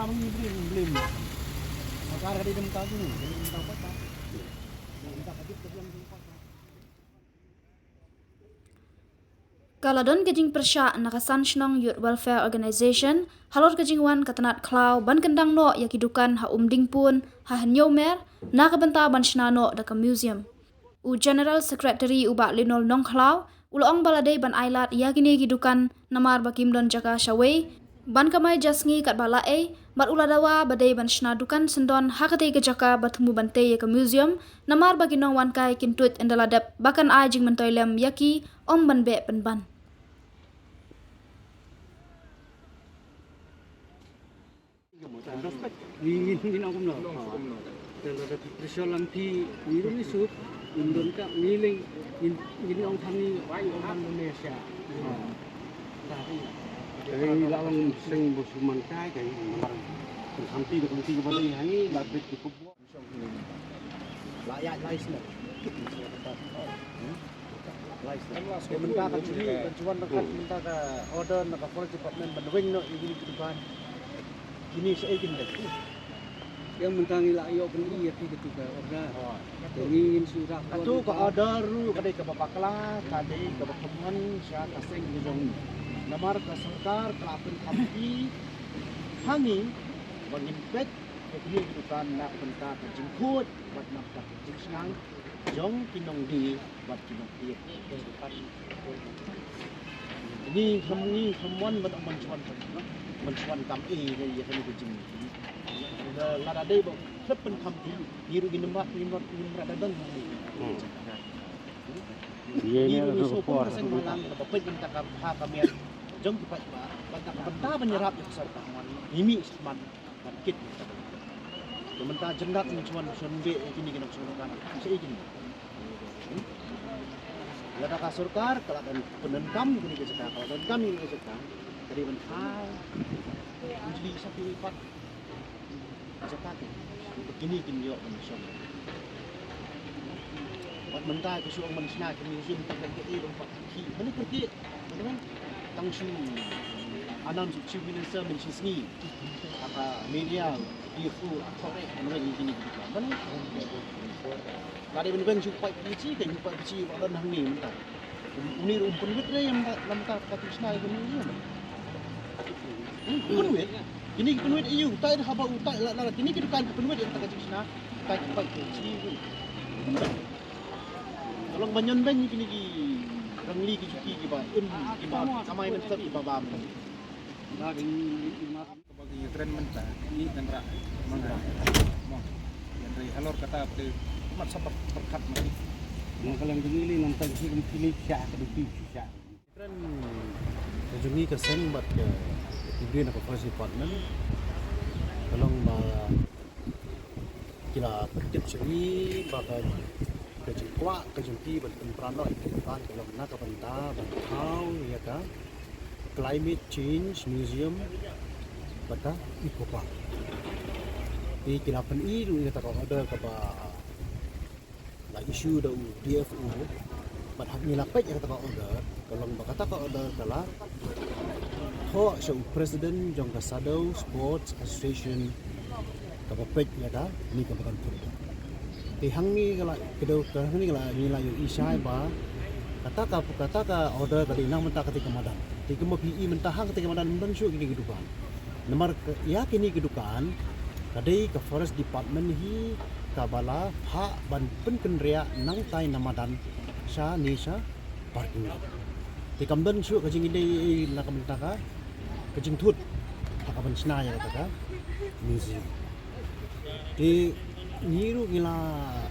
mong blim. Magkara din ng tago ni. Dili mo dapat ba? Kita kadip ka lang pa. Kaladon kajing persya nakasanshnong Youth Welfare Organization, halor kajing wan katanat klau ban kendang no yakidukan ha umding pun ha hanyomer nakabenta ban shnano daka museum. U General Secretary uba linol nong klau ulong balade ban ailat yakini kidukan namar bakimdon jaka shawei ban kamai jasngi kat balae mat uladawa badai ban shnadukan sendon hakate ke jaka batumu bante ya ke museum namar baginong wan kai kintut endaladap bakan ajing mentoilem yaki om ban be ban. Hindi na ako no. Dala presyolan ti niro ni sup indon ka niling in ong thani wai ong han Indonesia. Dari lawang sing busuman kai kai sampai ke tempat ke balik hari labet cukup buat. Layak license. License. Minta ka curi bantuan dekat minta ka order nak forest department bandwing no ini kedepan. Ini saya ingin dah. Yang mentang ila ayo pun iya ti ketika order. Ingin surat tu ke order ru kadai ke babakla, kadai ke bakuman sya kaseng jong. Namar ke sarkar kelapun kampi hangi bangin pet ini kedukan nak pentah jengkut buat nak tak jengsenang jong kinong di buat kinong di depan. Ini semua mencuan kami ni yang kami kerja. Lada deh, lepas kami biru gini mat berada dan ni support pasang malang, bapak minta kami jom cepat baca benda menyerap yang serta ini seman market. Sementara jendak mencuan sonbe ini kena sunkan saya ini. Lada kasurkar kalau dan penendam ini kita kalau dan kami ini kita dari mental jadi satu lipat zakat begini kinyo mensyong buat mental ke suang manusia ke museum tak ke lompat ki mana pergi mana tang shu anan su chief minister mencisni apa media DFU korek mana ini mana kali ben supaya pici ke supaya pici wadan hang ni mental unir umpun wit yang lamta katusna ke museum penuit ini penuit EU tak ada haba utak lah ini kedukan penuit yang tak kecil sana tak baik kecil kalau banyak banyak ini di rangli kicuki di ba samai men sab di babam nah ini bagi tren menta ini dan rak mangga yang dari halor kata pada mat sabab berkat mati makalang dengili nantang sing pilih syak kedupi syak tren sejungi kesen buat Ibri nak forest department kalau kira petip sini bakal kejengkwa kejengki berperan ikutkan kalau nak kepentar bantau ya kan climate change museum bata ikopa di kira pen itu ya tak ada kapa la isu da DFU bat hak nilapet ya tak order kalau bakata ka order kala ho so president jong kasado sports association kapapet ya ta ni kapan pun ti hangi kala kedau hangi kala nila yo isai ba kata ka order kali nang mentah ketika madan ti kemo PE mentah hang ketika madan men syu kini kedukan nomor ya kini kedukan kadai ke forest department hi kabala ha ban pen kenria nang tai namadan sha nisha parking ti kamdan syu kajing ide na kamentah ka kejeng tut hakapan senaya kata museum di niru gila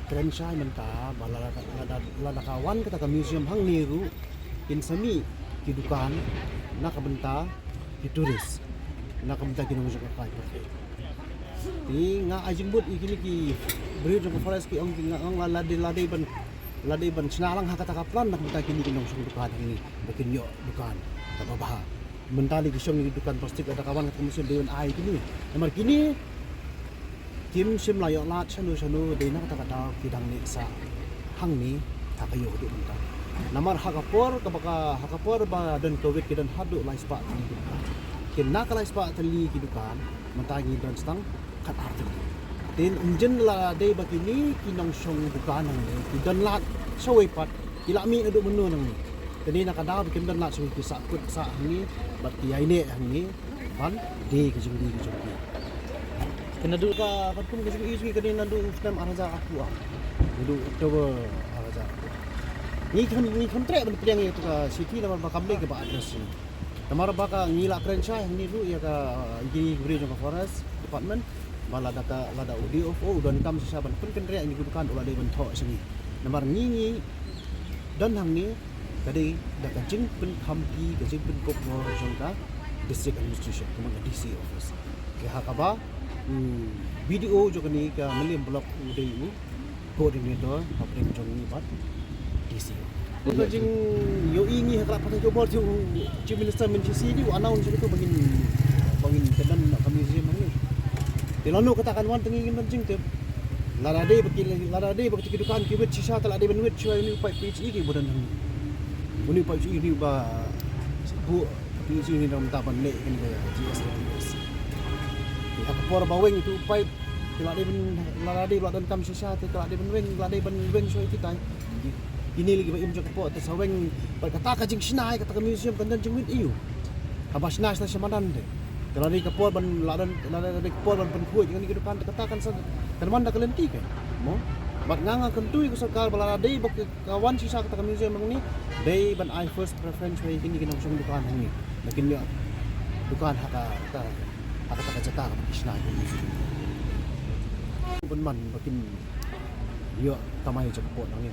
keren saya mentah bala lada kawan kata museum hang niru insami kidukan nak benta di turis nak benta kinong suka kai di nga ajing but ikini ki beri jong forest ki ong lade ban senalang hakata kaplan nak benta kini kinong suka dukan ini bikin yo dukan kababah mentali kisong ni dukan plastik ada kawan kat museum dewan ai kini nomor kini tim sim layok lat sanu de nak kata kidang ni sa hang ni takayo di mentah nomor hakapor ba dan covid kidan hadu lai spa kin nak lai spa tali kidukan mentagi dan stang kat arti tin enjen la dei begini kinong song bukan nang ni kidan lat sawai pat ilami aduk menu nang ni tadi nak ada bikin dan lat sawai kisah kut sa ni bat kiai ne hang ni ban de ke jeng di kena duk ka patpun ke segi kena nandu stem araja aku duduk coba araja ni kan trek ban priang itu ka city nama bakam ke ba address ni Tamara baka ngila franchise ni lu ya ka gini guri jong forest department bala data lada UDOFO dan kam saban pun kenria ini gudukan ulah dei bentok sini namar ngingi dan hang ni tadi data jing pun kampi ke jing pun kop no jong ka district administration kuma DC office ke hakaba video jo ni ka melim blok UDU coordinator public jong ni bat DC Bukan jing yo ingi hakla patah coba tu Chief Minister Mencisi ni announce itu bangin kedan nak kami museum ni. Telano katakan wan tengi jing tu. Larade bagi kedudukan kiwet sisa telah ada benwet cuai ni pai PHE ke bodan ni. Buni pai PHE ni ba bu PHE ni dalam taban lek kan ke GSTS. Aku por baweng itu pai telah ada larade dan kam sisa telah ada benweng larade benweng cuai kita. Ini lagi bagi macam apa atas aweng berkata kajing sinai kata museum kandan jengwit iu habas nas na samadan de kalau ni kapor ban ladan kapor ban penkuat jangan dikedukan katakan sa kan da kalenti kan mo bat nganga kentui ko sakal bala dei bak kawan sisa kata museum ni dei ban I first preference way kini kinang sung dukan ni lakin ni dukan haka jata sinai museum ban man bakin yo tamai jepot angin